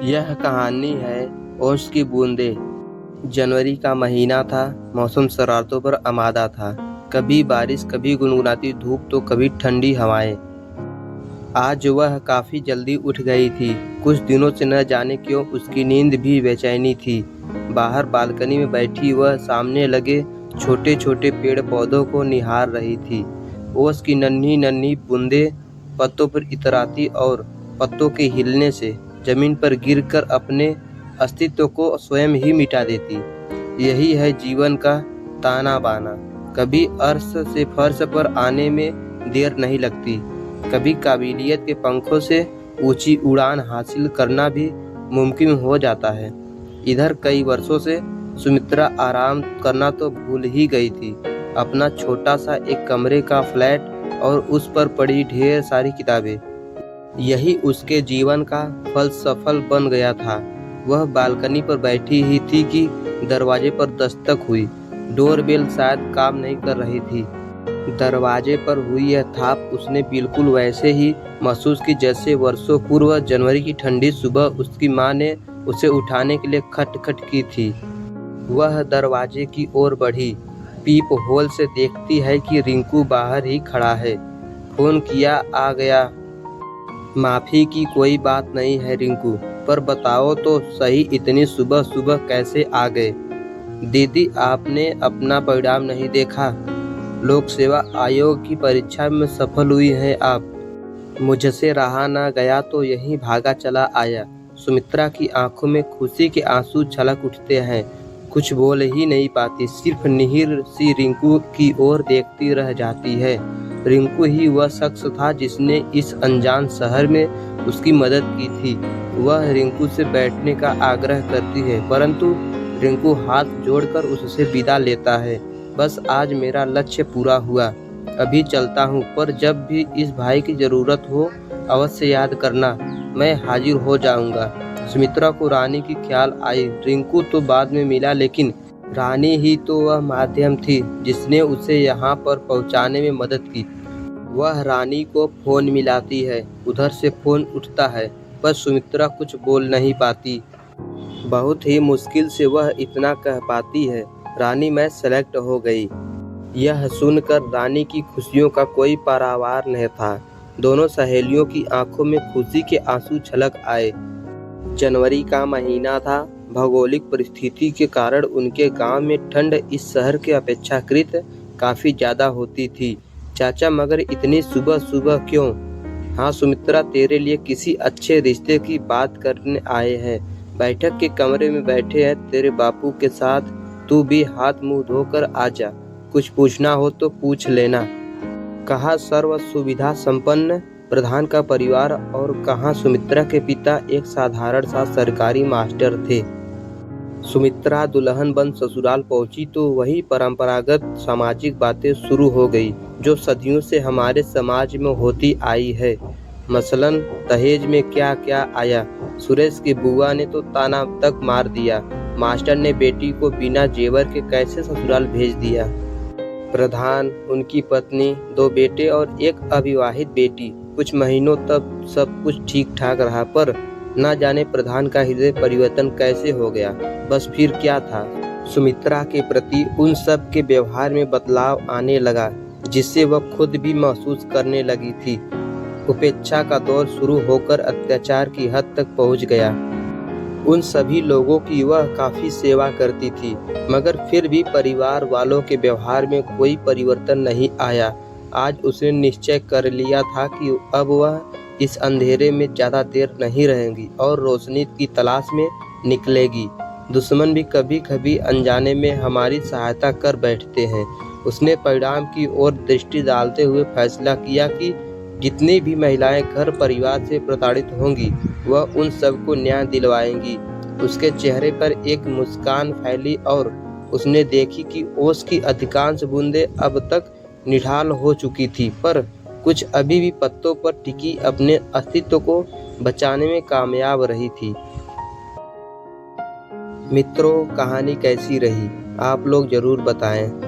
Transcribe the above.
यह कहानी है ओस की बूंदें। जनवरी का महीना था। मौसम शरारतों पर आमादा था। कभी बारिश, कभी गुनगुनाती धूप तो कभी ठंडी हवाएं। आज वह काफी जल्दी उठ गई थी। कुछ दिनों से न जाने क्यों उसकी नींद भी बेचैनी थी। बाहर बालकनी में बैठी वह सामने लगे छोटे छोटे पेड़ पौधों को निहार रही थी। ओस की नन्ही नन्ही बूंदें पत्तों पर इतराती और पत्तों के हिलने से जमीन पर गिरकर अपने अस्तित्व को स्वयं ही मिटा देती। यही है जीवन का ताना बाना। कभी अर्श से फर्श पर आने में देर नहीं लगती, कभी काबिलियत के पंखों से ऊंची उड़ान हासिल करना भी मुमकिन हो जाता है। इधर कई वर्षों से सुमित्रा आराम करना तो भूल ही गई थी। अपना छोटा सा एक कमरे का फ्लैट और उस पर पड़ी ढेर सारी किताबें, यही उसके जीवन का फलसफल बन गया था। वह बालकनी पर बैठी ही थी कि दरवाजे पर दस्तक हुई। डोरबेल शायद काम नहीं कर रही थी। दरवाजे पर हुई यह थाप उसने बिल्कुल वैसे ही महसूस की जैसे वर्षों पूर्व जनवरी की ठंडी सुबह उसकी माँ ने उसे उठाने के लिए खटखट की थी। वह दरवाजे की ओर बढ़ी। पीप होल से देखती है कि रिंकू बाहर ही खड़ा है। फोन किया, आ गया। माफी की कोई बात नहीं है रिंकू, पर बताओ तो सही इतनी सुबह सुबह कैसे आ गए? दीदी, आपने अपना परिणाम नहीं देखा? लोक सेवा आयोग की परीक्षा में सफल हुई हैं आप। मुझसे रहा ना गया तो यहीं भागा चला आया। सुमित्रा की आंखों में खुशी के आंसू छलक उठते हैं। कुछ बोल ही नहीं पाती, सिर्फ निहिर सी रिंकू की ओर देखती रह जाती है। रिंकू ही वह शख्स था जिसने इस अनजान शहर में उसकी मदद की थी। वह रिंकू से बैठने का आग्रह करती है, परंतु रिंकू हाथ जोड़कर उससे विदा लेता है। बस आज मेरा लक्ष्य पूरा हुआ, अभी चलता हूँ, पर जब भी इस भाई की जरूरत हो अवश्य याद करना, मैं हाजिर हो जाऊंगा। सुमित्रा को रानी की ख्याल आई। रिंकू तो बाद में मिला, लेकिन रानी ही तो वह माध्यम थी जिसने उसे यहाँ पर पहुँचाने में मदद की। वह रानी को फोन मिलाती है, उधर से फोन उठता है, पर सुमित्रा कुछ बोल नहीं पाती। बहुत ही मुश्किल से वह इतना कह पाती है, रानी, मैं सेलेक्ट हो गई। यह सुनकर रानी की खुशियों का कोई पारावार नहीं था। दोनों सहेलियों की आंखों में खुशी के आंसू छलक आए। जनवरी का महीना था। भौगोलिक परिस्थिति के कारण उनके गांव में ठंड इस शहर के अपेक्षाकृत काफी ज्यादा होती थी। चाचा, मगर इतनी सुबह सुबह क्यों? हाँ सुमित्रा, तेरे लिए किसी अच्छे रिश्ते की बात करने आए हैं। बैठक के कमरे में बैठे हैं तेरे बापू के साथ। तू भी हाथ मुंह धोकर आ जा, कुछ पूछना हो तो पूछ लेना। कहा सर्व सुविधा संपन्न प्रधान का परिवार, और कहाँ सुमित्रा के पिता एक साधारण सा सरकारी मास्टर थे। सुमित्रा दुल्हन बन ससुराल पहुंची तो वही परंपरागत सामाजिक बातें शुरू हो गई जो सदियों से हमारे समाज में होती आई है। मसलन दहेज में क्या क्या आया। सुरेश की बुआ ने तो ताना तक मार दिया। मास्टर ने बेटी को बिना जेवर के कैसे ससुराल भेज दिया। प्रधान, उनकी पत्नी, 2 बेटे और एक अविवाहित बेटी। कुछ महीनों तक सब कुछ ठीक ठाक रहा, पर न जाने प्रधान का हृदय परिवर्तन कैसे हो गया। बस फिर क्या था, सुमित्रा के प्रति उन सब के व्यवहार में बदलाव आने लगा, जिससे वह खुद भी महसूस करने लगी थी। उपेक्षा का दौर शुरू होकर अत्याचार की हद तक पहुंच गया। उन सभी लोगों की वह काफी सेवा करती थी, मगर फिर भी परिवार वालों के व्यवहार में कोई परिवर्तन नहीं आया। आज उसने निश्चय कर लिया था कि अब वह इस अंधेरे में ज्यादा देर नहीं रहेगी और रोशनी की तलाश में निकलेगी। दुश्मन भी कभी कभी अनजाने में हमारी सहायता कर बैठते हैं। उसने परिणाम की ओर दृष्टि डालते हुए फैसला किया कि जितनी भी महिलाएं घर परिवार से प्रताड़ित होंगी, वह उन सबको न्याय दिलवाएंगी। उसके चेहरे पर एक मुस्कान फैली और उसने देखी कि ओस की अधिकांश बूंदें अब तक निढाल हो चुकी थी, पर कुछ अभी भी पत्तों पर टिकी अपने अस्तित्व को बचाने में कामयाब रही थी। मित्रों, कहानी कैसी रही आप लोग जरूर बताएं।